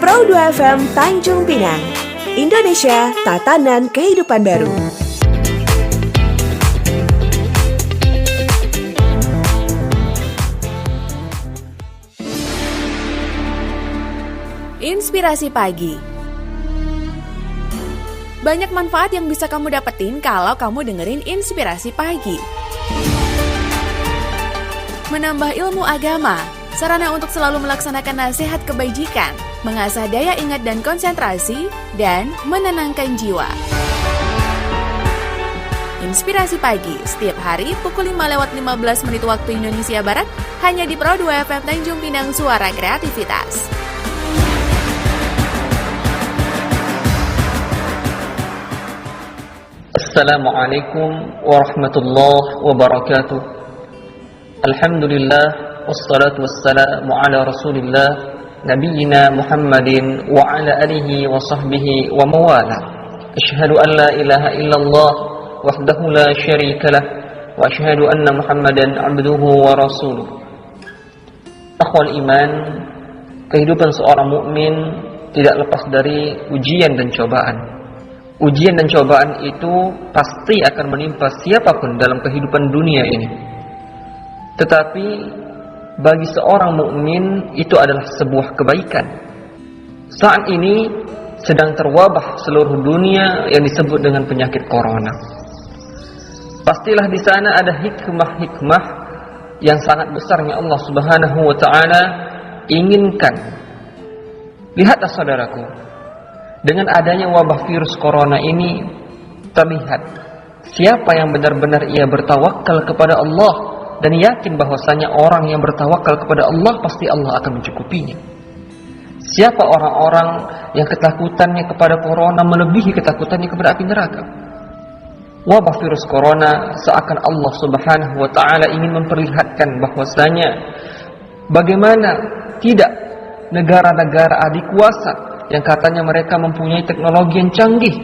Pro 2 FM Tanjung Pinang, Indonesia, tatanan kehidupan baru. Inspirasi pagi. Banyak manfaat yang bisa kamu dapetin kalau kamu dengerin Inspirasi Pagi. Menambah ilmu agama, sarana untuk selalu melaksanakan nasihat kebajikan, mengasah daya ingat dan konsentrasi, dan menenangkan jiwa. Inspirasi Pagi, setiap hari pukul 5:15 waktu Indonesia Barat, hanya di Pro 2 FM Tanjung Pinang, suara kreativitas. Assalamualaikum warahmatullahi wabarakatuh. Alhamdulillah, wassalatu wassalamu ala rasulillah, nabiyyina Muhammadin wa ala alihi wa sahbihi wa mawala. Ashhadu an la ilaha illallah wahdahu la syarika lah, wa ashhadu anna Muhammadan abduhu wa rasuluh. Akhwal iman, kehidupan seorang mukmin tidak lepas dari ujian dan cobaan. Ujian dan cobaan itu pasti akan menimpa siapapun dalam kehidupan dunia ini. Tetapi bagi seorang mukmin itu adalah sebuah kebaikan. Saat ini sedang terwabah seluruh dunia yang disebut dengan penyakit corona. Pastilah di sana ada hikmah-hikmah yang sangat besarnya Allah Subhanahu wa taala inginkan. Lihatlah saudaraku, dengan adanya wabah virus corona ini terlihat siapa yang benar-benar ia bertawakal kepada Allah dan yakin bahwasanya orang yang bertawakal kepada Allah pasti Allah akan mencukupinya. Siapa orang-orang yang ketakutannya kepada corona melebihi ketakutannya kepada api neraka? Wabah virus corona seakan Allah Subhanahu wa taala ingin memperlihatkan bahwasanya bagaimana tidak negara-negara adikuasa yang katanya mereka mempunyai teknologi yang canggih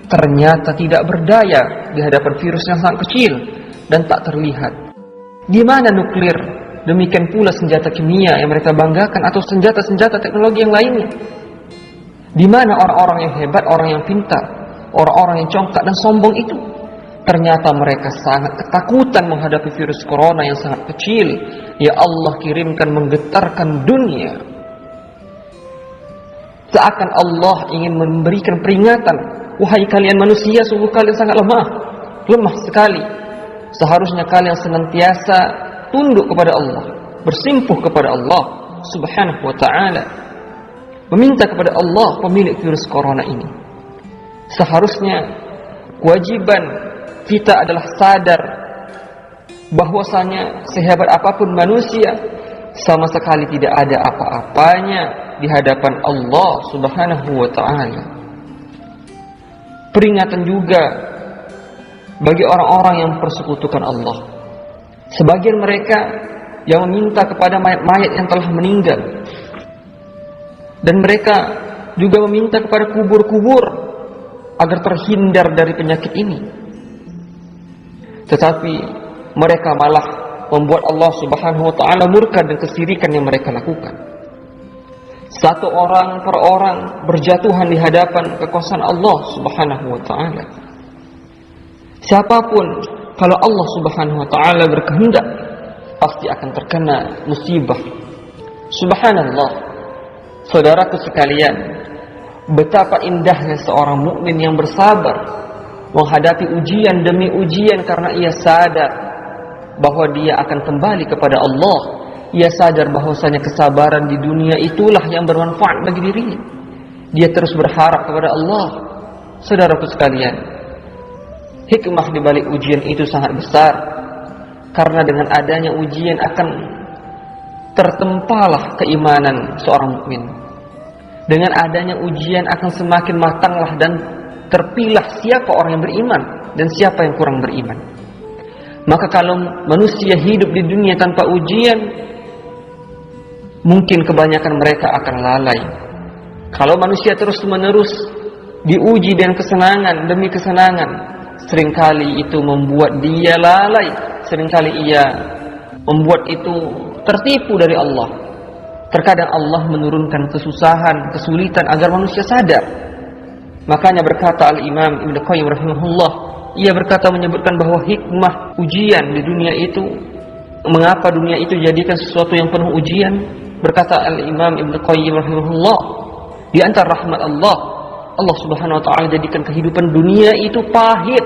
ternyata tidak berdaya di hadapan virus yang sangat kecil dan tak terlihat. Di mana nuklir? Demikian pula senjata kimia yang mereka banggakan atau senjata-senjata teknologi yang lainnya. Di mana orang-orang yang hebat, orang yang pintar, orang-orang yang congkak dan sombong itu? Ternyata mereka sangat ketakutan menghadapi virus corona yang sangat kecil. Ya Allah kirimkan menggetarkan dunia. Seakan Allah ingin memberikan peringatan, wahai kalian manusia, sungguh kalian sangat lemah sekali. Seharusnya kalian senantiasa tunduk kepada Allah, bersimpuh kepada Allah Subhanahu wa ta'ala, meminta kepada Allah pemilik virus corona ini. Seharusnya kewajiban kita adalah sadar bahwasanya sehebat apapun manusia sama sekali tidak ada apa-apanya di hadapan Allah Subhanahu wa ta'ala. Peringatan juga bagi orang-orang yang persekutukan Allah. Sebagian mereka yang meminta kepada mayat-mayat yang telah meninggal, dan mereka juga meminta kepada kubur-kubur agar terhindar dari penyakit ini. Tetapi mereka malah membuat Allah Subhanahu wa ta'ala murka dan kesirikan yang mereka lakukan. Satu orang per orang berjatuhan di hadapan kekuasaan Allah Subhanahu wa ta'ala. Siapapun kalau Allah Subhanahu wa ta'ala berkehendak pasti akan terkena musibah. Subhanallah. Saudaraku sekalian, betapa indahnya seorang mukmin yang bersabar menghadapi ujian demi ujian karena ia sadar bahwa dia akan kembali kepada Allah. Ia sadar bahwasanya kesabaran di dunia itulah yang bermanfaat bagi dirinya. Dia terus berharap kepada Allah. Saudaraku sekalian, hikmah di balik ujian itu sangat besar, karena dengan adanya ujian akan tertempalah keimanan seorang mukmin. Dengan adanya ujian akan semakin matanglah dan terpilah siapa orang yang beriman dan siapa yang kurang beriman. Maka kalau manusia hidup di dunia tanpa ujian, mungkin kebanyakan mereka akan lalai. Kalau manusia terus-menerus diuji dengan kesenangan demi kesenangan, seringkali itu membuat dia lalai, seringkali ia membuat itu tertipu dari Allah. Terkadang Allah menurunkan kesusahan, kesulitan agar manusia sadar. Makanya berkata Al-Imam Ibnu Qayyim rahimahullah, ia berkata menyebutkan bahwa hikmah ujian di dunia itu, mengapa dunia itu jadikan sesuatu yang penuh ujian. Berkata Al-Imam Ibnu Qayyim rahimahullah, di antara rahmat Allah, Allah Subhanahu wa taala jadikan kehidupan dunia itu pahit,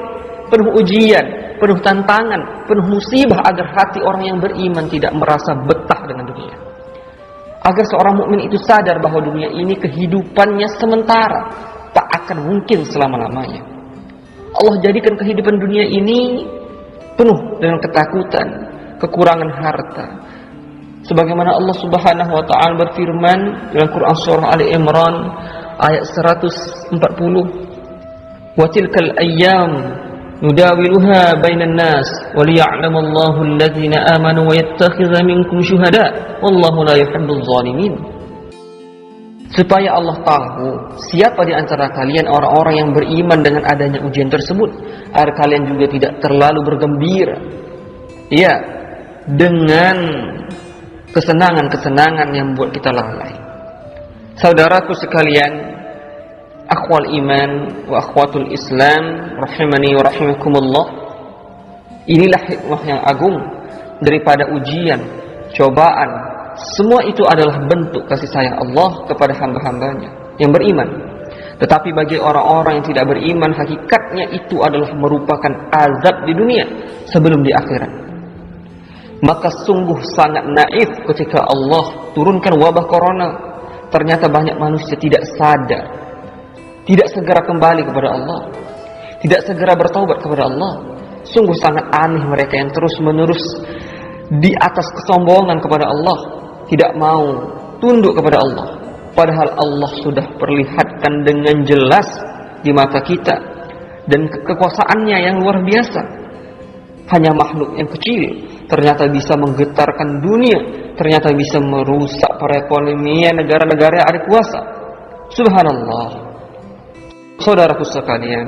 penuh ujian, penuh tantangan, penuh musibah agar hati orang yang beriman tidak merasa betah dengan dunia. Agar seorang mukmin itu sadar bahwa dunia ini kehidupannya sementara, tak akan mungkin selama-lamanya. Allah jadikan kehidupan dunia ini penuh dengan ketakutan, kekurangan harta. Sebagaimana Allah Subhanahu wa taala berfirman dalam Quran surah Ali Imran ayat 140, "Wa tilkal ayyam nudawiluha bainan nas wa liya'lamallahu alladhina amanu wa yattakhidha minkum syuhada wallahu la yuhibbul zalimin." Supaya Allah tahu siapa di antara kalian orang-orang yang beriman dengan adanya ujian tersebut, agar kalian juga tidak terlalu bergembira, ya, dengan kesenangan-kesenangan yang membuat kita lalai. Saudaraku sekalian, akhwal iman wa akhwatul Islam rahimani wa rahimakumullah, inilah hikmah yang agung daripada ujian, cobaan. Semua itu adalah bentuk kasih sayang Allah kepada hamba-hambanya yang beriman. Tetapi bagi orang-orang yang tidak beriman, hakikatnya itu adalah merupakan azab di dunia sebelum di akhirat. Maka sungguh sangat naif ketika Allah turunkan wabah corona. Ternyata banyak manusia tidak sadar, tidak segera kembali kepada Allah, tidak segera bertaubat kepada Allah. Sungguh sangat aneh mereka yang terus-menerus di atas kesombongan kepada Allah, tidak mau tunduk kepada Allah. Padahal Allah sudah perlihatkan dengan jelas di mata kita, dan kekuasaannya yang luar biasa. Hanya makhluk yang kecil ternyata bisa menggetarkan dunia, ternyata bisa merusak perekonomian negara-negara yang ada kuasa. Subhanallah. Saudaraku sekalian,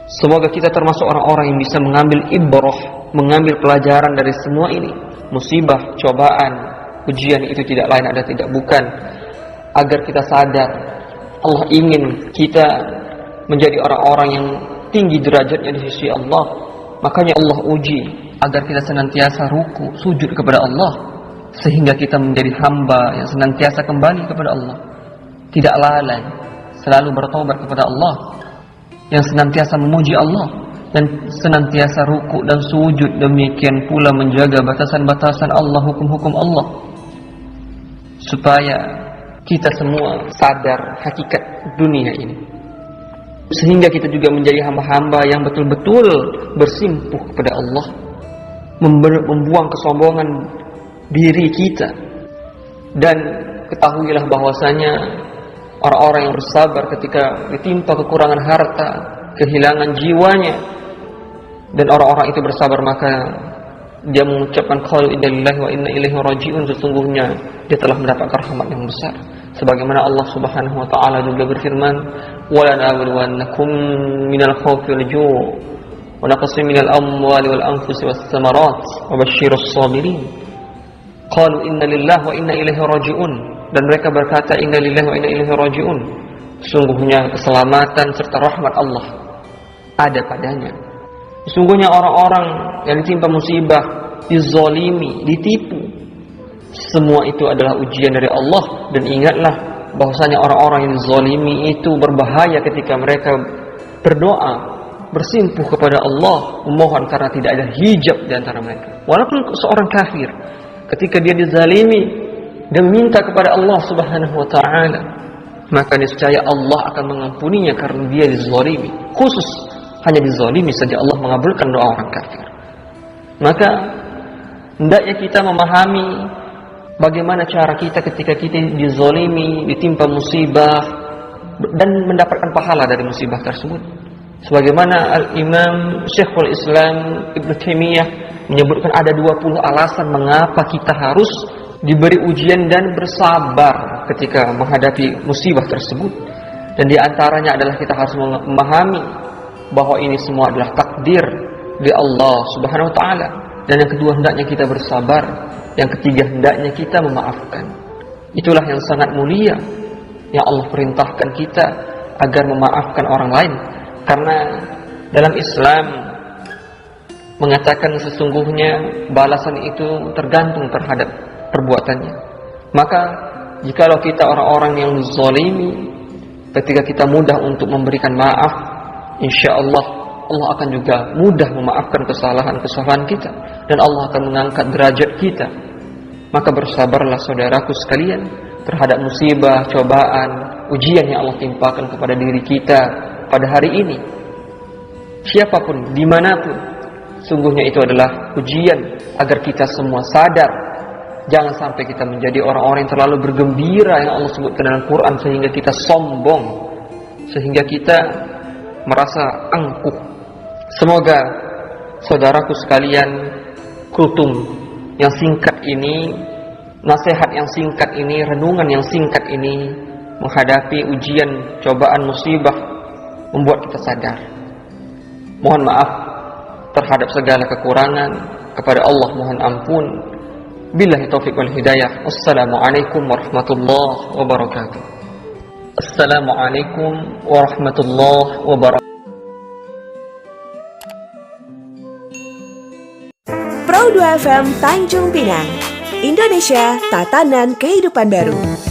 semoga kita termasuk orang-orang yang bisa mengambil ibrah, mengambil pelajaran dari semua ini. Musibah, cobaan, ujian itu tidak lain ada tidak bukan agar kita sadar Allah ingin kita menjadi orang-orang yang tinggi derajatnya di sisi Allah. Makanya Allah uji agar kita senantiasa ruku, sujud kepada Allah, sehingga kita menjadi hamba yang senantiasa kembali kepada Allah, tidak lalai, selalu bertobat kepada Allah, yang senantiasa memuji Allah, dan senantiasa ruku dan sujud. Demikian pula menjaga batasan-batasan Allah, hukum-hukum Allah, supaya kita semua sadar hakikat dunia ini, sehingga kita juga menjadi hamba-hamba yang betul-betul bersimpuh kepada Allah, membuang kesombongan diri kita. Dan ketahuilah bahwasanya orang-orang yang bersabar ketika ditimpa kekurangan harta, kehilangan jiwanya, dan orang-orang itu bersabar, maka dia mengucapkan qalu inna lillahi wa inna ilaihi raji'un, sesungguhnya dia telah mendapatkan rahmat yang besar. Sebagaimana Allah Subhanahu wa taala juga berfirman, wa lanabluwannakum minal khawfi wal ju' wa naqsin minal amwali wal anfusi was samarat wa basyirus sabirin. Qalu inna lillahi wa inna ilaihi raji'un, dan mereka berkata inna lillahi wa inna ilaihi raji'un, sesungguhnya keselamatan serta rahmat Allah ada padanya. Sesungguhnya orang-orang yang ditimpa musibah, dizalimi, ditipu, semua itu adalah ujian dari Allah. Dan ingatlah bahwasanya orang-orang yang dizalimi itu berbahaya ketika mereka berdoa, bersimpuh kepada Allah, memohon karena tidak ada hijab di antara mereka. Walaupun seorang kafir, ketika dia dizalimi dan meminta kepada Allah Subhanahu wa taala, maka niscaya Allah akan mengampuninya karena dia dizalimi. Khusus hanya dizalimi saja Allah mengabulkan doa orang kafir. Maka hendaknya kita memahami bagaimana cara kita ketika kita dizalimi, ditimpa musibah, dan mendapatkan pahala dari musibah tersebut. Sebagaimana Al-Imam Syekhul Islam Ibnu Taimiyah menyebutkan ada 20 alasan mengapa kita harus diberi ujian dan bersabar ketika menghadapi musibah tersebut. Dan di antaranya adalah kita harus memahami bahwa ini semua adalah takdir dari Allah Subhanahu wa taala. Dan yang kedua, hendaknya kita bersabar. Yang ketiga, hendaknya kita memaafkan. Itulah yang sangat mulia yang Allah perintahkan kita agar memaafkan orang lain. Karena dalam Islam mengatakan sesungguhnya balasan itu tergantung terhadap perbuatannya. Maka jikalau kita orang-orang yang zalimi, ketika kita mudah untuk memberikan maaf, insya Allah akan juga mudah memaafkan kesalahan-kesalahan kita, dan Allah akan mengangkat derajat kita. Maka bersabarlah saudaraku sekalian terhadap musibah, cobaan, ujian yang Allah timpakan kepada diri kita pada hari ini. Siapapun, dimanapun, sungguhnya itu adalah ujian agar kita semua sadar. Jangan sampai kita menjadi orang-orang yang terlalu bergembira yang Allah sebutkan dalam Quran, sehingga kita sombong, sehingga kita merasa angkuh. Semoga saudaraku sekalian, kultum yang singkat ini, nasihat yang singkat ini, renungan yang singkat ini, menghadapi ujian, cobaan, musibah, membuat kita sadar. Mohon maaf terhadap segala kekurangan, kepada Allah mohon ampun. Billahi taufiq wal hidayah. Assalamualaikum warahmatullahi wabarakatuh. Assalamualaikum warahmatullahi wabarakatuh. Pro 2 FM Tanjung Pinang, Indonesia, tatanan kehidupan baru.